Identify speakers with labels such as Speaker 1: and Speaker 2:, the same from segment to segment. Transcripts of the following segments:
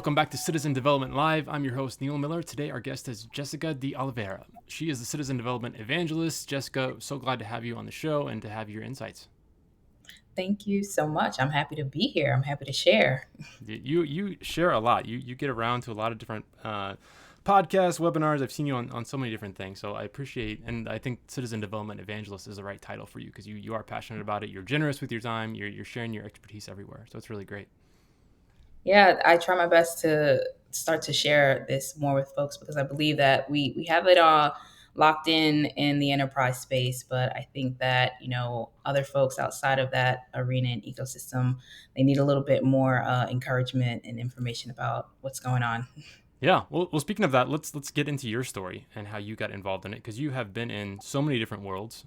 Speaker 1: Welcome back to Citizen Development Live. I'm your host, Neil Miller. Today, our guest is Jessica de Oliveira. She is the Citizen Development Evangelist. Jessica, so glad to have you on the show and to have your insights.
Speaker 2: Thank you so much. I'm happy to be here. I'm happy to share.
Speaker 1: You share a lot. You get around to a lot of different podcasts, webinars. I've seen you on so many different things. So I appreciate, and I think Citizen Development Evangelist is the right title for you because you are passionate about it. You're generous with your time. You're sharing your expertise everywhere. So it's really great.
Speaker 2: Yeah, I try my best to start to share this more with folks because I believe that we have it all locked in the enterprise space, but I think that other folks outside of that arena and ecosystem, they need a little bit more encouragement and information about what's going on.
Speaker 1: Yeah. Well, speaking of that, let's get into your story and how you got involved in it because you have been in so many different worlds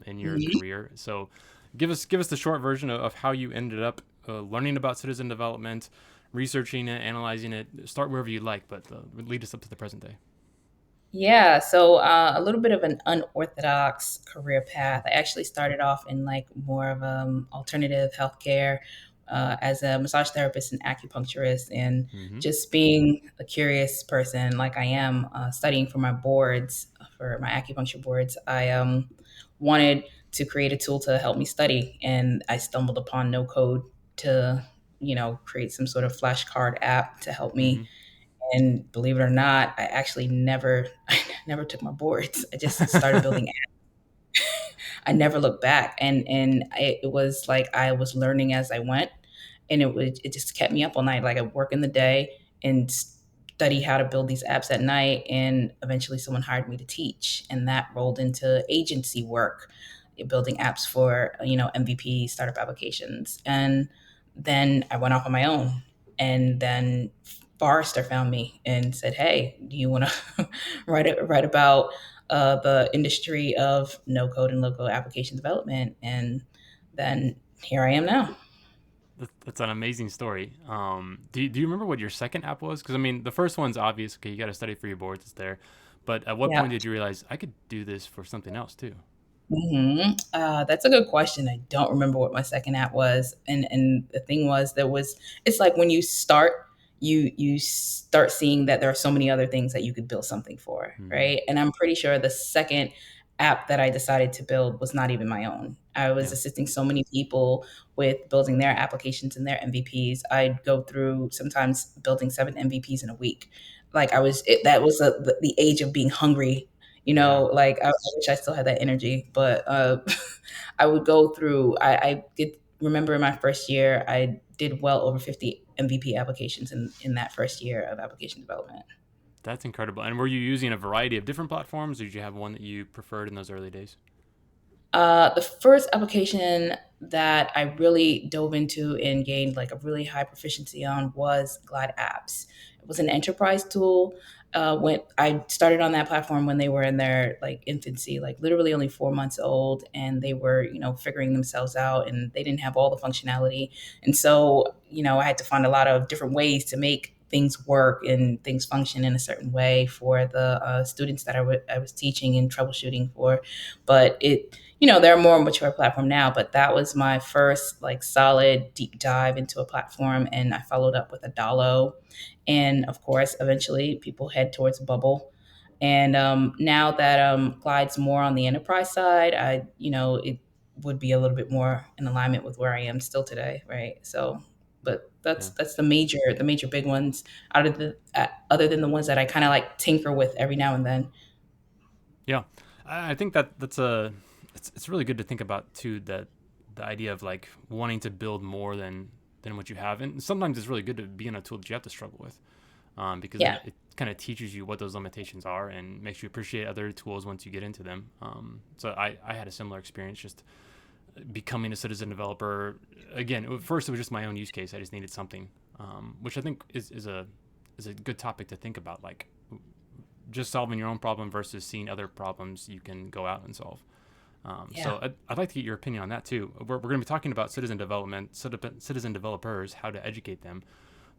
Speaker 1: in your career. So, give us the short version of how you ended up learning about citizen development, researching it, analyzing it. Start wherever you like, but lead us up to the present day.
Speaker 2: Yeah, so a little bit of an unorthodox career path. I actually started off in like more of alternative healthcare as a massage therapist and acupuncturist, and
Speaker 1: Mm-hmm.
Speaker 2: just being a curious person like I am, studying for my boards, for my acupuncture boards. I wanted to create a tool to help me study, and I stumbled upon no code to create some sort of flashcard app to help
Speaker 1: Mm-hmm.
Speaker 2: me, and believe it or not, I actually never I never took my boards. I just started building apps. I never looked back, and it was like I was learning as I went, and it just kept me up all night. Like I work in the day and study how to build these apps at night, and eventually someone hired me to teach, and that rolled into agency work, building apps for MVP startup applications, and then I went off on my own, and then Forrester found me and said, "Hey, do you want to write about the industry of no code and low code application development?" And then here I am now.
Speaker 1: That's an amazing story. Do you remember what your second app was? Because I mean, the first one's obvious. Okay, you got to study for your boards. It's there. But at what point
Speaker 2: Yeah.
Speaker 1: did you realize I could do this for something else too?
Speaker 2: That's a good question. I don't remember what my second app was, and the thing was, there was. It's like when you start, you start seeing that there are so many other things that you could build something for,
Speaker 1: Mm-hmm.
Speaker 2: right? And I'm pretty sure the second app that I decided to build was not even my own. I was
Speaker 1: Yeah.
Speaker 2: assisting so many people with building their applications and their MVPs. I'd go through sometimes building 7 MVPs in a week. Like that was the age of being hungry.
Speaker 1: Yeah.
Speaker 2: Like I wish I still had that energy, but I would go through. I did remember in my first year, I did well over 50 MVP applications in that first year of application development.
Speaker 1: That's incredible. And were you using a variety of different platforms, or did you have one that you preferred in those early days?
Speaker 2: The first application that I really dove into and gained like a really high proficiency on was Glide Apps. It was an enterprise tool. When I started on that platform when they were in their like infancy, like literally only 4 months old, and they were figuring themselves out, and they didn't have all the functionality, and so I had to find a lot of different ways to make things work and things function in a certain way for the students that I was teaching and troubleshooting for, but they're a more mature platform now, but that was my first like solid deep dive into a platform. And I followed up with a Dalo. And of course, eventually people head towards Bubble. And now that Glide's more on the enterprise side, it would be a little bit more in alignment with where I am still today, right? So, but that's
Speaker 1: Yeah.
Speaker 2: that's the major big ones out of the other than the ones that I kind of like tinker with every now and then.
Speaker 1: Yeah. I think it's really good to think about too, that the idea of like wanting to build more than what you have. And sometimes it's really good to be in a tool that you have to struggle with. Because then
Speaker 2: Yeah.
Speaker 1: it kind of teaches you what those limitations are and makes you appreciate other tools once you get into them. So I had a similar experience just becoming a citizen developer. Again, at first it was just my own use case. I just needed something, which I think is a good topic to think about. Like just solving your own problem versus seeing other problems you can go out and solve.
Speaker 2: Yeah.
Speaker 1: So I'd like to get your opinion on that too. We're going to be talking about citizen development, citizen developers, how to educate them,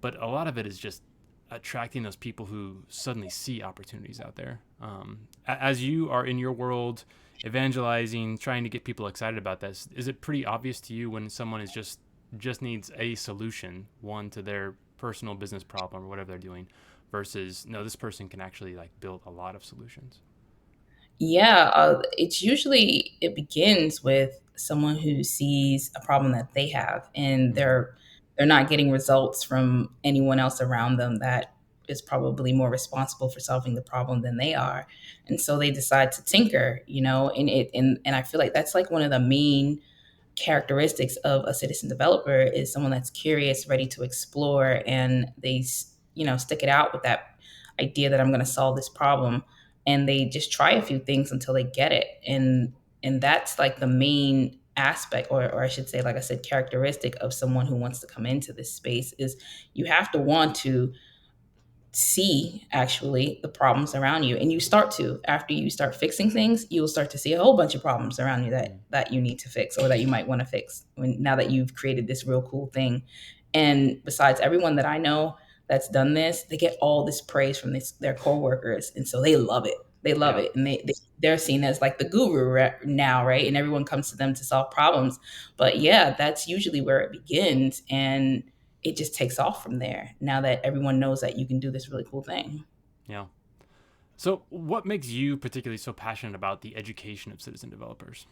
Speaker 1: but a lot of it is just attracting those people who suddenly see opportunities out there. As you are in your world, evangelizing, trying to get people excited about this, is it pretty obvious to you when someone is just needs a solution, one to their personal business problem or whatever they're doing, versus no, this person can actually like build a lot of solutions.
Speaker 2: Yeah, it's usually it begins with someone who sees a problem that they have, and
Speaker 1: Mm-hmm.
Speaker 2: they're not getting results from anyone else around them that is probably more responsible for solving the problem than they are, and so they decide to tinker, and I feel like that's like one of the main characteristics of a citizen developer is someone that's curious, ready to explore, and they stick it out with that idea that I'm going to solve this problem, and they just try a few things until they get it, and that's like the main aspect, or I should say, like I said, characteristic of someone who wants to come into this space is you have to want to see actually the problems around you, and you start to after you start fixing things, you'll start to see a whole bunch of problems around you that you need to fix or that you might want to fix now that you've created this real cool thing. And besides, everyone that I know that's done this, they get all this praise from their coworkers, and so they love it. They love
Speaker 1: Yeah.
Speaker 2: it, and they're seen as like the guru now, right? And everyone comes to them to solve problems. But yeah, that's usually where it begins, and it just takes off from there now that everyone knows that you can do this really cool thing.
Speaker 1: Yeah. So, what makes you particularly so passionate about the education of citizen developers?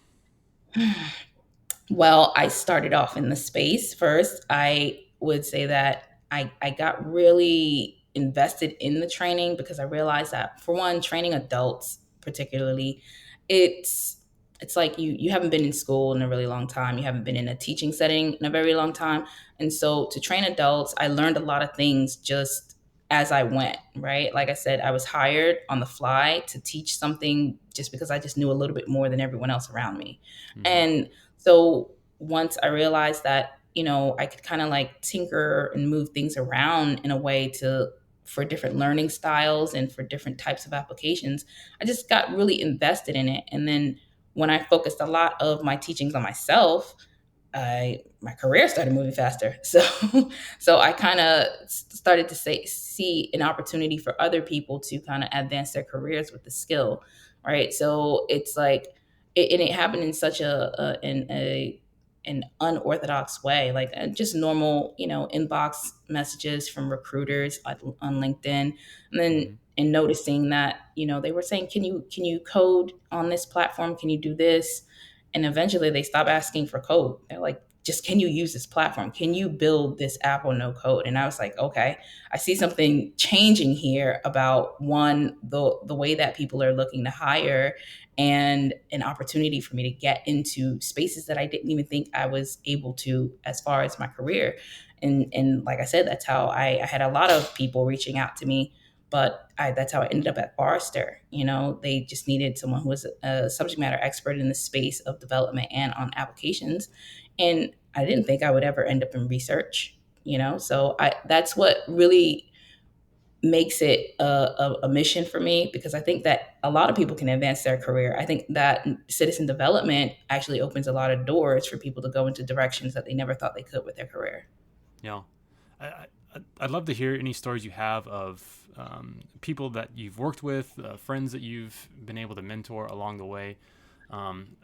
Speaker 2: Well, I started off in the space first. I would say that I got really invested in the training because I realized that, for one, training adults particularly, it's it's like you haven't been in school in a really long time. You haven't been in a teaching setting in a very long time. And so to train adults, I learned a lot of things just as I went, right? Like I said, I was hired on the fly to teach something just because I just knew a little bit more than everyone else around me.
Speaker 1: Mm-hmm.
Speaker 2: And so once I realized that, I could kind of like tinker and move things around in a way to for different learning styles and for different types of applications, I just got really invested in it. And then when I focused a lot of my teachings on myself, I my career started moving faster. So so I kind of started to see an opportunity for other people to kind of advance their careers with the skill, right? So it's like and it happened in such an unorthodox way, like just normal, inbox messages from recruiters on LinkedIn, and then
Speaker 1: Mm-hmm.
Speaker 2: and noticing that they were saying, can you code on this platform? Can you do this? And eventually they stop asking for code. They're like, just can you use this platform? Can you build this app on no code? And I was like, okay, I see something changing here about one, the way that people are looking to hire, and an opportunity for me to get into spaces that I didn't even think I was able to as far as my career. And like I said, that's how I had a lot of people reaching out to me, but that's how I ended up at Forrester. They just needed someone who was a subject matter expert in the space of development and on applications. And I didn't think I would ever end up in research. So that's what really makes it a mission for me, because I think that a lot of people can advance their career. I think that citizen development actually opens a lot of doors for people to go into directions that they never thought they could with their career.
Speaker 1: Yeah. I'd love to hear any stories you have of people that you've worked with, friends that you've been able to mentor along the way. Um,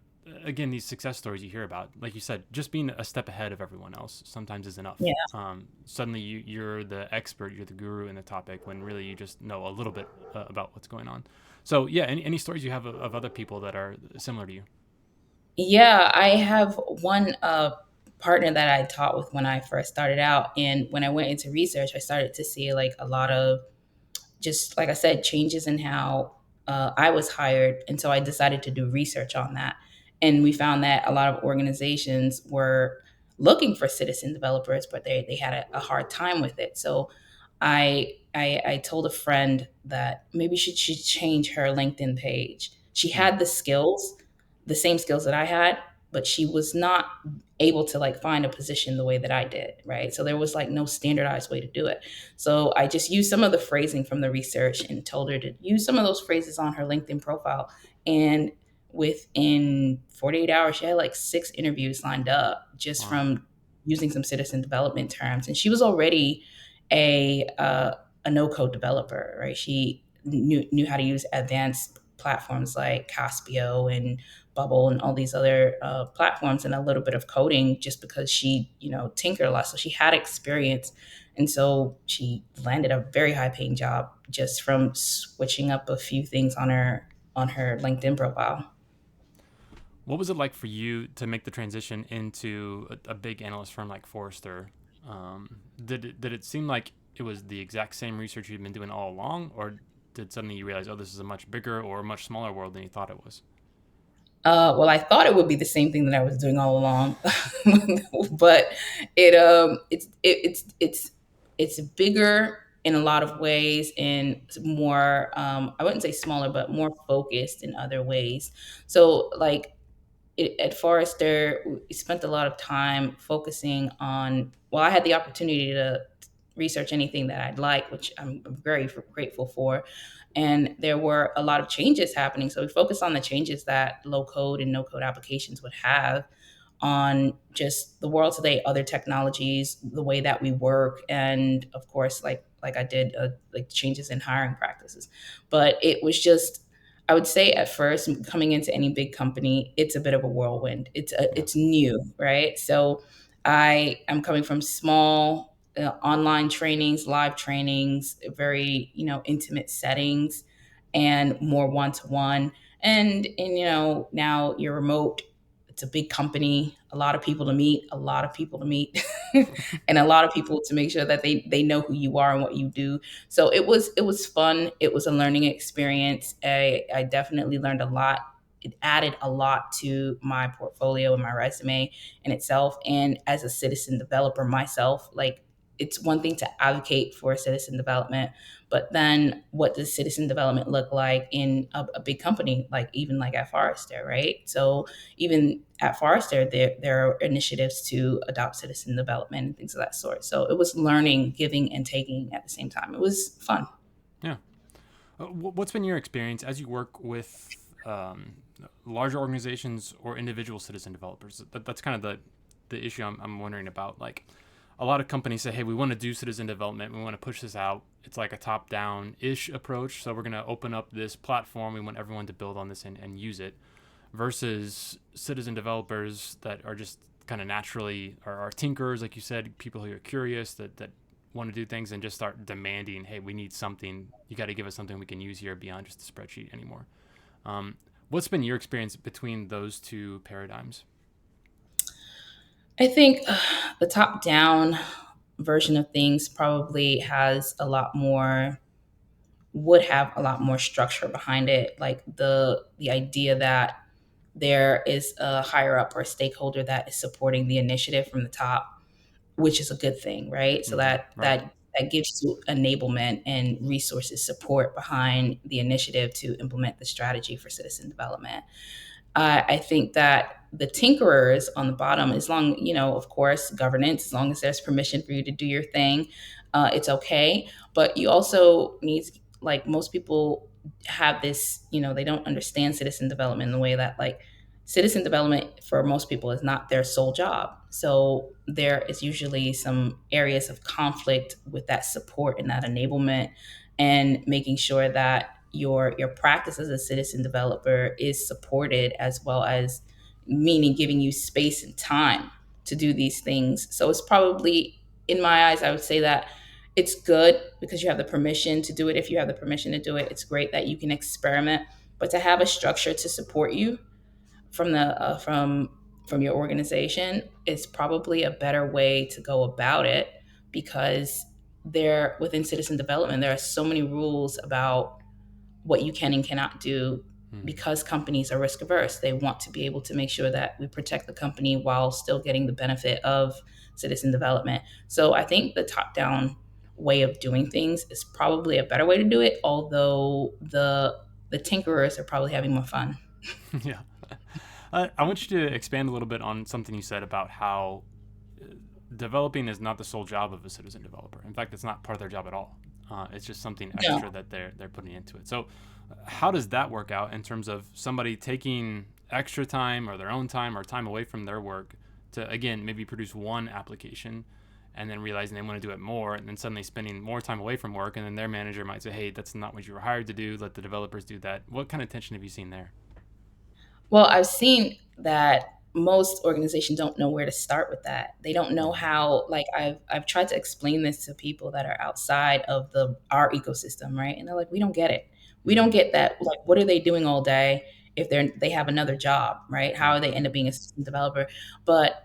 Speaker 1: Again, these success stories you hear about, like you said, just being a step ahead of everyone else sometimes is enough.
Speaker 2: Yeah.
Speaker 1: Suddenly you're the expert, you're the guru in the topic when really you just know a little bit about what's going on. So, yeah, any stories you have of other people that are similar to you?
Speaker 2: Yeah, I have one partner that I taught with when I first started out. And when I went into research, I started to see like a lot of, just like I said, changes in how I was hired. And so I decided to do research on that. And we found that a lot of organizations were looking for citizen developers, but they had a hard time with it. So I told a friend that maybe she should change her LinkedIn page. She
Speaker 1: Hmm.
Speaker 2: had the skills, the same skills that I had, but she was not able to like find a position the way that I did, right? So there was like no standardized way to do it. So I just used some of the phrasing from the research and told her to use some of those phrases on her LinkedIn profile. And within 48 hours, she had like 6 interviews lined up just
Speaker 1: Wow.
Speaker 2: from using some citizen development terms. And she was already a no code developer, right? She knew how to use advanced platforms like Caspio and Bubble and all these other platforms, and a little bit of coding just because she tinkered a lot. So she had experience. And so she landed a very high paying job just from switching up a few things on her LinkedIn profile.
Speaker 1: What was it like for you to make the transition into a big analyst firm like Forrester? Did it seem like it was the exact same research you'd been doing all along, or did suddenly you realize, oh, this is a much bigger or a much smaller world than you thought it was?
Speaker 2: Well, I thought it would be the same thing that I was doing all along, but it's bigger in a lot of ways and more. I wouldn't say smaller, but more focused in other ways. So, like at Forrester, we spent a lot of time focusing on. Well, I had the opportunity to research anything that I'd like, which I'm very grateful for. And there were a lot of changes happening. So we focused on the changes that low code and no code applications would have on just the world today, other technologies, the way that we work, and of course, like I did, like changes in hiring practices. But it was just, I would say at first, coming into any big company, it's a bit of a whirlwind.
Speaker 1: Yeah.
Speaker 2: It's new, right? So I am coming from small online trainings, live trainings, very intimate settings, and more one to one. And now you're remote. It's a big company, a lot of people to meet, a lot of people to meet, and a lot of people to make sure that they know who you are and what you do. So it was fun. It was a learning experience. I definitely learned a lot. It added a lot to my portfolio and my resume in itself. And as a citizen developer myself, like it's one thing to advocate for citizen development, but then what does citizen development look like in a big company, like even like at Forrester, right? So even at Forrester, there are initiatives to adopt citizen development and things of that sort. So it was learning, giving, and taking at the same time. It was fun.
Speaker 1: Yeah. What's been your experience as you work with larger organizations or individual citizen developers? That's kind of the issue I'm wondering about. Like, a lot of companies say, hey, we want to do citizen development. We want to push this out. It's like a top down ish approach. So we're going to open up this platform. We want everyone to build on this and use it, versus citizen developers that are just kind of naturally are tinkerers, like you said, people who are curious that want to do things and just start demanding, hey, we need something. You got to give us something we can use here beyond just a spreadsheet anymore. What's been your experience between those two paradigms?
Speaker 2: I think the top down version of things probably would have a lot more structure behind it, like the idea that there is a higher up or a stakeholder that is supporting the initiative from the top, which is a good thing, right? So
Speaker 1: Right.
Speaker 2: that gives you enablement and resources support behind the initiative to implement the strategy for citizen development. I think that the tinkerers on the bottom, as long, of course, governance, as long as there's permission for you to do your thing, it's okay. But you also need, like most people have this, they don't understand citizen development in the way that, like, citizen development for most people is not their sole job. So there is usually some areas of conflict with that support and that enablement, and making sure that your practice as a citizen developer is supported, as well as meaning giving you space and time to do these things. So it's probably, in my eyes, I would say that it's good because you have the permission to do it. If you have the permission to do it, it's great that you can experiment, but to have a structure to support you from the from your organization is probably a better way to go about it, because there, within citizen development, there are so many rules about what you can and cannot do,
Speaker 1: Mm-hmm.
Speaker 2: because companies are risk averse. They want to be able to make sure that we protect the company while still getting the benefit of citizen development. So I think the top down way of doing things is probably a better way to do it, although the tinkerers are probably having more fun.
Speaker 1: Yeah. I want you to expand a little bit on something you said about how developing is not the sole job of a citizen developer. In fact, it's not part of their job at all. It's just something
Speaker 2: Yeah.
Speaker 1: extra that they're putting into it. So, how does that work out in terms of somebody taking extra time or their own time or time away from their work to, again, maybe produce one application, and then realizing they want to do it more, and then suddenly spending more time away from work, and then their manager might say, hey, that's not what you were hired to do. Let the developers do that. What kind of tension have you seen there?
Speaker 2: Well, I've seen that most organizations don't know where to start with that. They don't know
Speaker 1: Mm,
Speaker 2: how, like I've tried to explain this to people that are outside of the our ecosystem, right? And they're like, we don't get it. We don't
Speaker 1: mm,
Speaker 2: get that. Like, what are they doing all day if they have another job, right? How
Speaker 1: yeah.
Speaker 2: are they end up being a system developer? But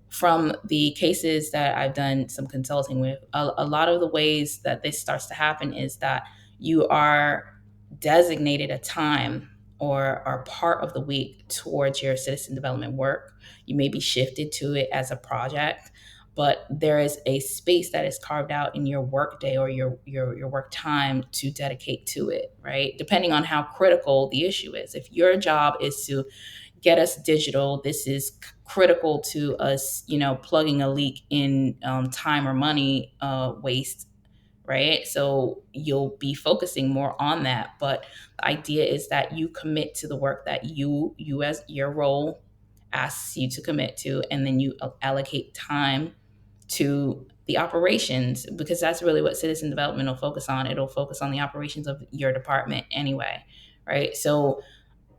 Speaker 2: from the cases that I've done some consulting with, a lot of the ways that this starts to happen is that you are designated a time or part of the week towards your citizen development work. You may be shifted to it as a project, but there is a space that is carved out in your work day or your work time to dedicate to it, right? Depending on how critical the issue is. If your job is to get us digital, this is critical to us, plugging a leak in time or money waste, right? So you'll be focusing more on that. But the idea is that you commit to the work that you as your role asks you to commit to, and then you allocate time to the operations, because that's really what citizen development will focus on. It'll focus on the operations of your department anyway, right? So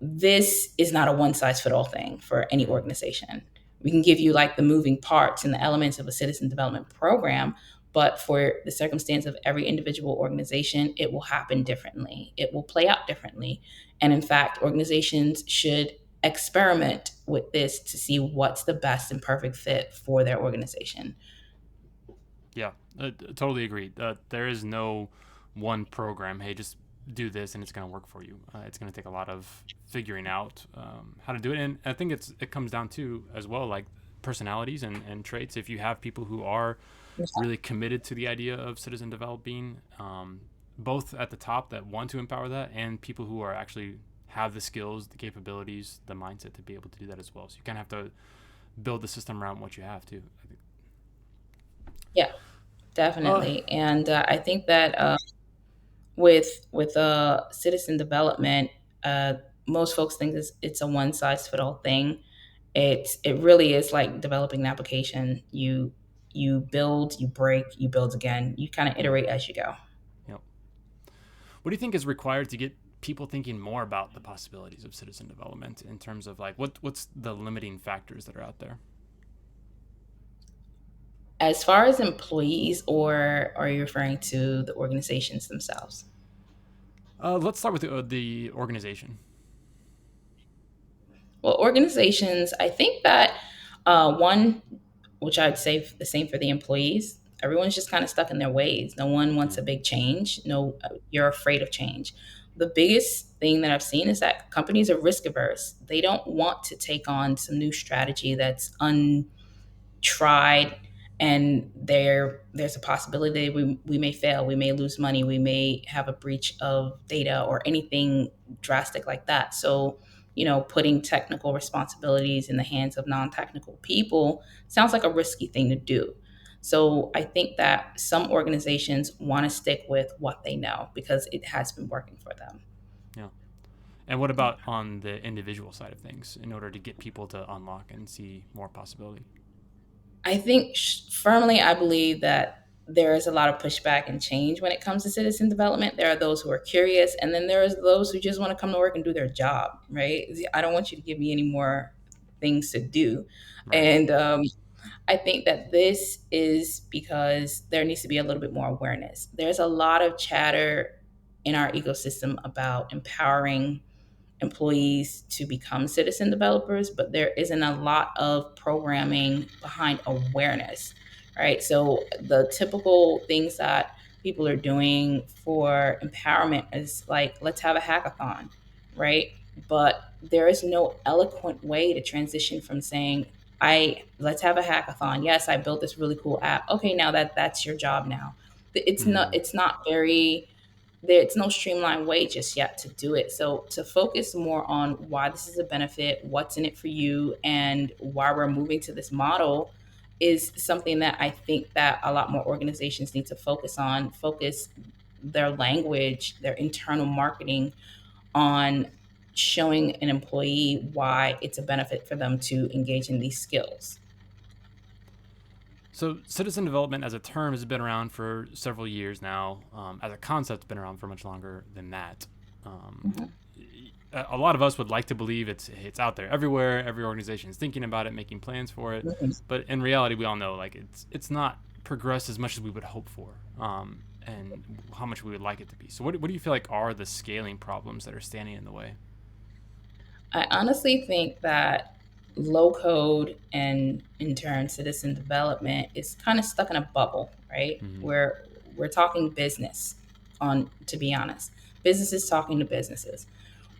Speaker 2: this is not a one size fit all thing for any
Speaker 1: Mm,
Speaker 2: organization. We can give you like the moving parts and the elements of a citizen development program, but for the circumstance of every individual organization, it will happen differently. It will play out differently. And in fact, organizations should experiment with this to see what's the best and perfect fit for their organization.
Speaker 1: yeah. Totally agree. There is no one program. Hey, just do this and it's going to work for you. It's going to take a lot of figuring out how to do it, and I think it comes down to as well like personalities and traits. If you have people who are really committed to the idea of citizen developing, both at the top that want to empower that, and people who are actually have the skills, the capabilities, the mindset to be able to do that as well. So you kind of have to build the system around what you have to. I think.
Speaker 2: Yeah,
Speaker 1: Uh,
Speaker 2: definitely. And I think that with citizen development, uh, most folks think it's a one size fit all thing. It really is like developing an application. You build, you break, you build again. You kind of
Speaker 1: mm,
Speaker 2: iterate as you go.
Speaker 1: yep. What do you think is required to get people thinking more about the possibilities of citizen development in terms of like what's the limiting factors that are out there?
Speaker 2: As far as employees, or are you referring to the organizations themselves?
Speaker 1: Let's start with the organization.
Speaker 2: Well, organizations, I think that one, which I'd say the same for the employees, everyone's just kind of stuck in their ways. No one wants
Speaker 1: Mm,
Speaker 2: a big change. No, you're afraid of change. The biggest thing that I've seen is that companies are risk averse. They don't want to take on some new strategy that's tried, and there's a possibility that we may fail, we may lose money, we may have a breach of data or anything drastic like that. So putting technical responsibilities in the hands of non-technical people sounds like a risky thing to do. So I think that some organizations want to stick with what they know because it has been working for them.
Speaker 1: yeah. And what about on the individual side of things in order to get people to unlock and see more possibility?
Speaker 2: I think firmly, I believe that there is a lot of pushback and change when it comes to citizen development. There are those who are curious, and then there's those who just want to come to work and do their job, right? I don't want you to give me any more things to do.
Speaker 1: Right.
Speaker 2: And I think that this is because there needs to be a little bit more awareness. There's a lot of chatter in our ecosystem about empowering employees to become citizen developers, but there isn't a lot of programming behind awareness, right? So the typical things that people are doing for empowerment is like, let's have a hackathon, right? But there is no eloquent way to transition from saying, I let's have a hackathon. Yes, I built this really cool app. Okay, now that's your job now.
Speaker 1: Mm,
Speaker 2: It's not very There's no streamlined way just yet to do it. So to focus more on why this is a benefit, what's in it for you, and why we're moving to this model is something that I think that a lot more organizations need to focus on, focus their language, their internal marketing on showing an employee why it's a benefit for them to engage in these skills.
Speaker 1: so citizen development as a term has been around for several years now. As a concept, it's been around for much longer than that. Um,
Speaker 2: Mhm.
Speaker 1: a lot of us would like to believe it's out there everywhere. Every organization is thinking about it, making plans for it.
Speaker 2: Mhm.
Speaker 1: But in reality, we all know like it's not progressed as much as we would hope for, and how much we would like it to be. So what do you feel like are the scaling problems that are standing in the way?
Speaker 2: I honestly think that low code and in turn citizen development is kind of stuck in a bubble, right?
Speaker 1: Mm-hmm.
Speaker 2: Where we're talking business on, to be honest, businesses talking to businesses.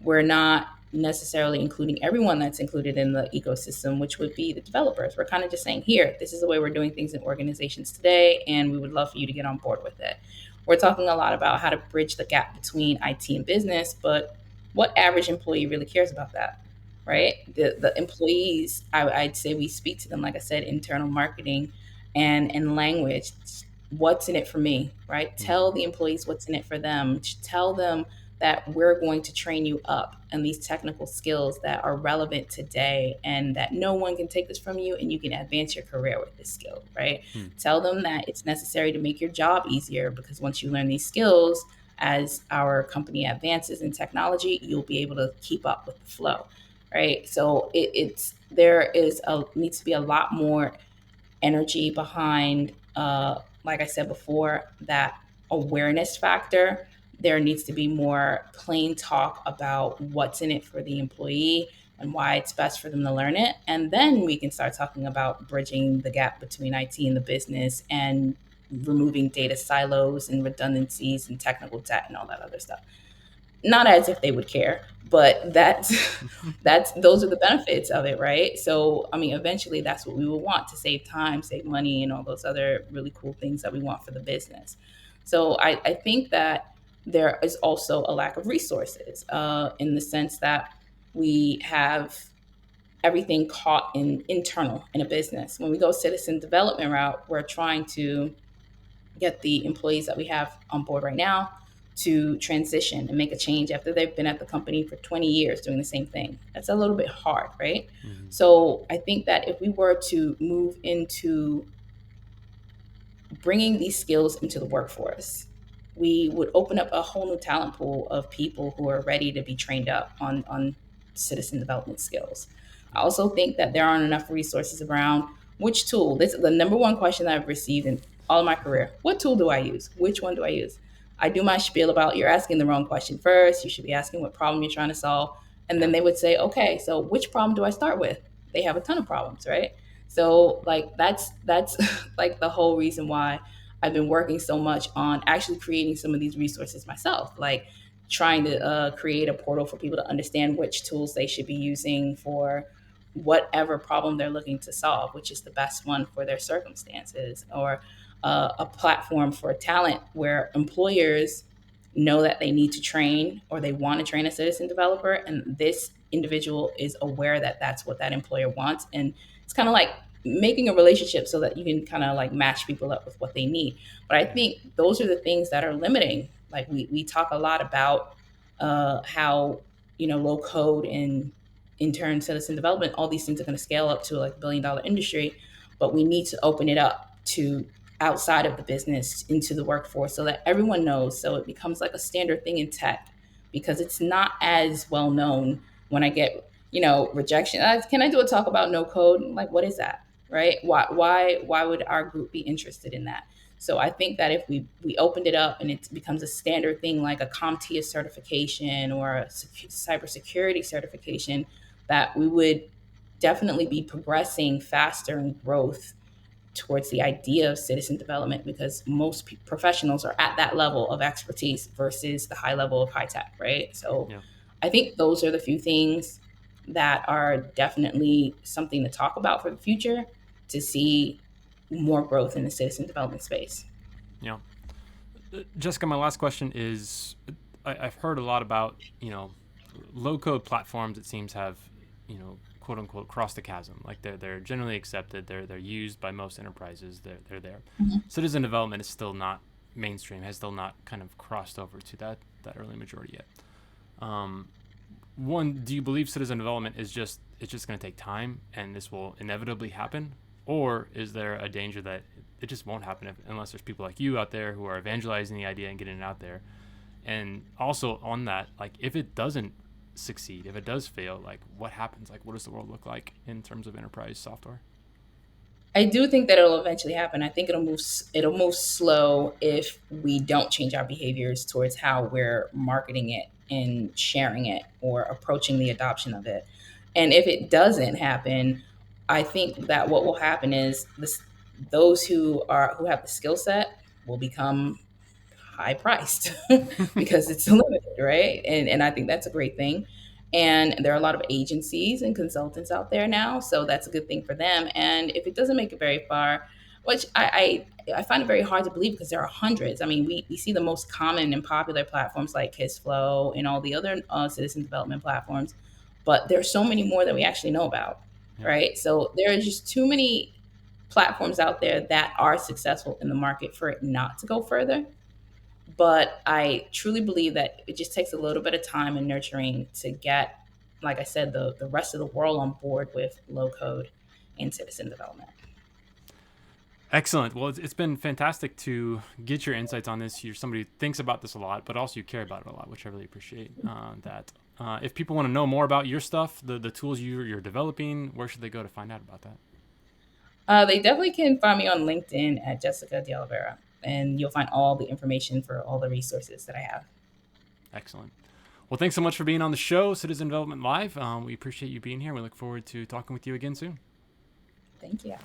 Speaker 2: We're not necessarily including everyone that's included in the ecosystem, which would be the developers. We're kind of just saying, here, this is the way we're doing things in organizations today, and we would love for you to get on board with it. We're talking a lot about how to bridge the gap between IT and business, but what average employee really cares about that?
Speaker 1: Yeah.
Speaker 2: Right? The employees, I'd say we speak to them, like I said, internal marketing and language. What's in it for me, right?
Speaker 1: Mm-hmm.
Speaker 2: Tell the employees what's in it for them. Tell them that we're going to train you up in these technical skills that are relevant today and that no one can take this from you and you can advance your career with this skill, right?
Speaker 1: Hmm.
Speaker 2: Tell them that it's necessary to make your job easier because once you learn these skills, as our company advances in technology, you'll be able to keep up with the flow, right? So it's there is a needs to be a lot more energy behind, like I said before, that awareness factor. There needs to be more plain talk about what's in it for the employee and why it's best for them to learn it. And then we can start talking about bridging the gap between IT and the business and removing data silos and redundancies and technical debt and all that other stuff. Not as if they would care, but that's those are the benefits of it, right? So I mean, eventually that's what we will want to save time, save money, and all those other really cool things that we want for the business. So I think that there is also a lack of resources, in the sense that we have everything caught in internal in a business. When we go citizen development route, we're trying to get the employees that we have on board right now to transition and make a change after they've been at the company for 20 years doing the same thing. That's a little bit hard, right?
Speaker 1: Mm-hmm.
Speaker 2: So I think that if we were to move into bringing these skills into the workforce, we would open up a whole new talent pool of people who are ready to be trained up on citizen development skills. I
Speaker 1: Yeah.
Speaker 2: also think that there aren't enough resources around which tool. This is the number one question that I've received in all of my career. What tool do I use? Which one do I use? I do my spiel about you're asking the wrong question first. You should be asking what problem you're trying to solve. And then
Speaker 1: Yeah.
Speaker 2: they would say, okay, so which problem do I start with? They have a ton of problems, right? So like that's like the whole reason why I've been working so much on actually creating some of these resources myself, like trying to create a portal for people to understand which tools they should be using for whatever problem they're looking to solve, which is the best one for their circumstances, or a platform for talent where employers know that they need to train or they want to train a citizen developer, and this individual is aware that that's what that employer wants, and it's kind of like making a relationship so that you can kind of like match people up with what they need. But I
Speaker 1: Yeah.
Speaker 2: think those are the things that are limiting. Like we talk a lot about how, low code and in turn citizen development, all these things are going to scale up to like $1 billion industry, but we need to open it up to outside of the business into the workforce so that everyone knows, so it becomes like a standard thing in tech, because it's not as well known. When I get rejection, can I do a talk about no code? Like, what is that? Right? Why would our group be interested in that? So I think that if we opened it up and it becomes a standard thing, like a CompTIA certification or a cybersecurity certification, that we would definitely be progressing faster in growth towards the idea of citizen development, because most professionals are at that level of expertise versus the high level of high tech, right? So
Speaker 1: Yeah.
Speaker 2: I think those are the few things that are definitely something to talk about for the future, to see more growth in the citizen development space.
Speaker 1: Yeah. Jessica, my last question is I've heard a lot about, low code platforms, it seems, have, quote unquote, crossed the chasm. Like they're generally accepted, they're used by most enterprises, they're there.
Speaker 2: Mhm.
Speaker 1: Citizen development is still not mainstream, has still not kind of crossed over to that early majority yet. Um, One, do you believe citizen development is just going to take time and this will inevitably happen, or is there a danger that it just won't happen unless there's people like you out there who are evangelizing the idea and getting it out there? And also on that, like if it doesn't succeed? If it does fail, like what happens? Like what does the world look like in terms of enterprise software?
Speaker 2: I do think that it'll eventually happen. I think it'll move slow if we don't change our behaviors towards how we're marketing it and sharing it or approaching the adoption of it. And if it doesn't happen, I think that what will happen is those who have the skill set will become high priced because it's limited, right? And I think that's a great thing. And there are a lot of agencies and consultants out there now, so that's a good thing for them. And if it doesn't make it very far, which I find it very hard to believe because there are hundreds. I mean, we see the most common and popular platforms like KissFlow and all the other citizen development platforms, but there's so many more that we actually know about,
Speaker 1: Yeah.
Speaker 2: right? So there are just too many platforms out there that are successful in the market for it not to go further. But I truly believe that it just takes a little bit of time and nurturing to get, like I said, the rest of the world on board with low code and citizen development.
Speaker 1: Excellent. Well, it's been fantastic to get your insights on this. You're somebody who thinks about this a lot, but also you care about it a lot, which I really appreciate. That. If people want to know more about your stuff, the tools you're developing, where should they go to find out about that?
Speaker 2: They definitely can find me on LinkedIn at Jessica De Oliveira, and you'll find all the information for all the resources that I have.
Speaker 1: Excellent. Well, thanks so much for being on the show, Citizen Development Live. We appreciate you being here. We look forward to talking with you again soon.
Speaker 2: Thank you.